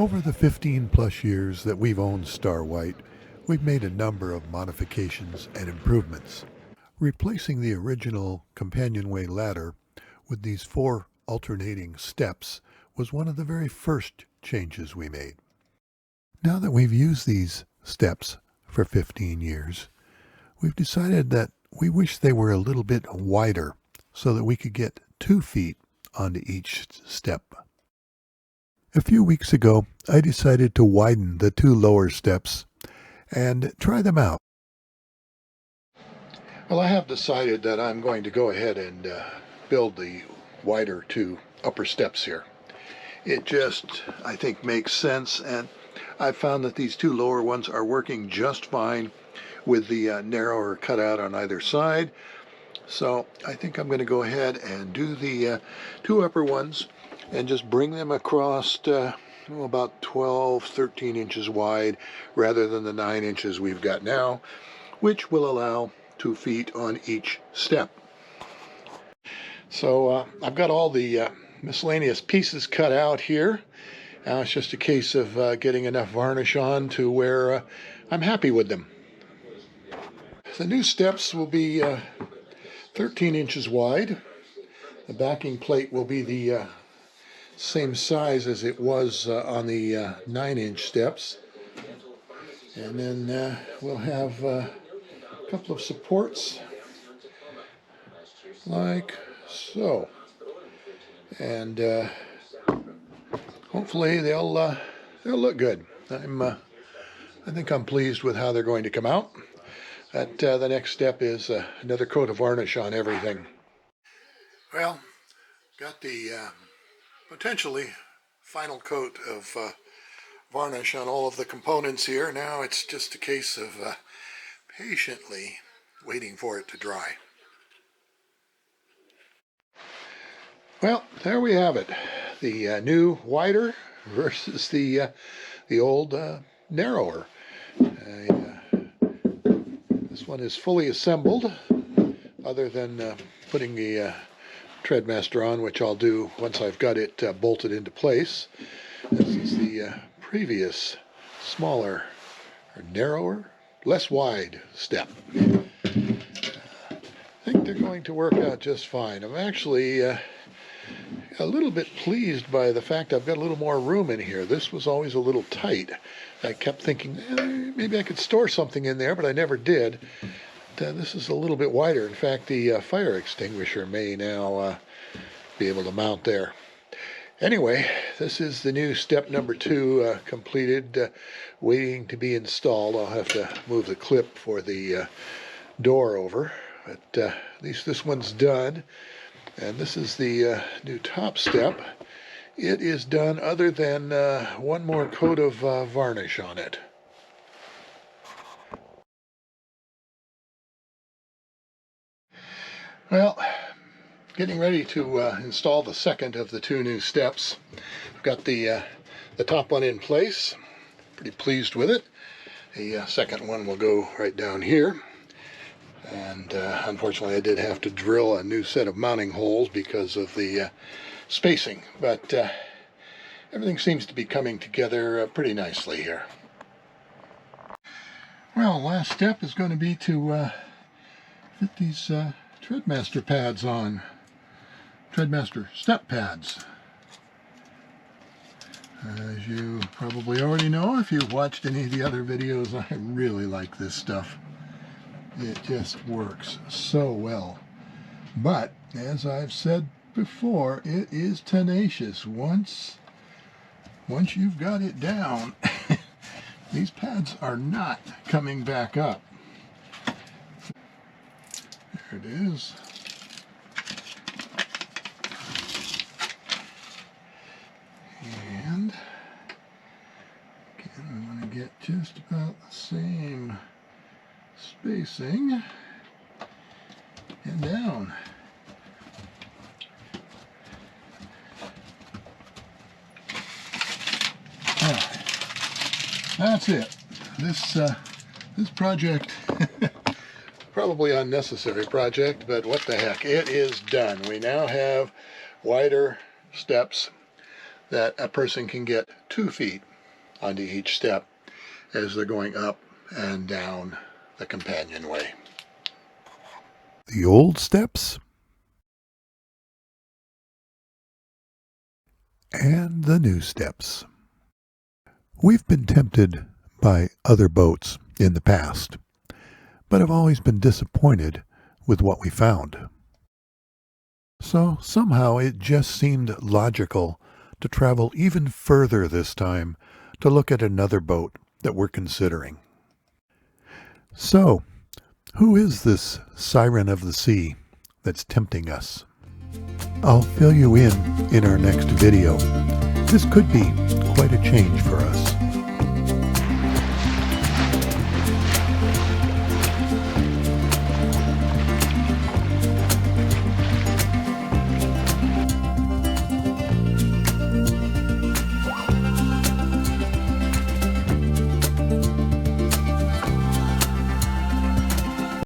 Over the 15 plus years that we've owned Star White, we've made a number of modifications and improvements. Replacing the original Companionway ladder with these 4 alternating steps was one of the very first changes we made. Now that we've used these steps for 15 years, we've decided that we wish they were a little bit wider so that we could get 2 feet onto each step. A few weeks ago, I decided to widen the 2 lower steps and try them out. Well, I have decided that I'm going to go ahead and build the wider 2 upper steps here. It just, I think, makes sense, and I've found that these 2 lower ones are working just fine with the narrower cutout on either side. So I think I'm going to go ahead and do the 2 upper ones and just bring them across about 12, 13 inches wide rather than the 9 inches we've got now, which will allow 2 feet on each step. So I've got all the miscellaneous pieces cut out here. Now it's just a case of getting enough varnish on to where I'm happy with them. The new steps will be 13 inches wide. The backing plate will be the same size as it was on the 9-inch steps. And then we'll have a couple of supports like so. And hopefully they'll look good. I think I'm pleased with how they're going to come out. The next step is another coat of varnish on everything. Well, got the potentially final coat of varnish on all of the components here. Now it's just a case of patiently waiting for it to dry. Well, there we have it. The new wider versus the old narrower. This one is fully assembled, other than putting the treadmaster on, which I'll do once I've got it bolted into place. This is the previous smaller, or narrower, less wide step. I think they're going to work out just fine. I'm actually a little bit pleased by the fact I've got a little more room in here. This was always a little tight. I kept thinking maybe I could store something in there, but I never did. This is a little bit wider. In fact, the fire extinguisher may now be able to mount there. Anyway, this is the new step number 2 completed, waiting to be installed. I'll have to move the clip for the door over, but at least this one's done. And this is the new top step. It is done other than one more coat of varnish on it. Well, getting ready to install the second of the 2 new steps. I've got the top one in place. Pretty pleased with it. The second one will go right down here. And unfortunately I did have to drill a new set of mounting holes because of the spacing, but everything seems to be coming together pretty nicely here. Well, last step is going to be to fit these treadmaster pads on. Treadmaster step pads. As you probably already know, if you've watched any of the other videos, I really like this stuff. It just works so well. But, as I've said before, it is tenacious. Once you've got it down, these pads are not coming back up. There it is. And again, we want to get just about the same spacing and down. That's it. This project, probably unnecessary project, but what the heck, it is done. We now have wider steps that a person can get 2 feet onto each step as they're going up and down the companionway. The old steps and the new steps. We've been tempted by other boats in the past, but have always been disappointed with what we found. So somehow it just seemed logical to travel even further this time to look at another boat that we're considering. So, who is this siren of the sea that's tempting us? I'll fill you in our next video. This could be quite a change for us.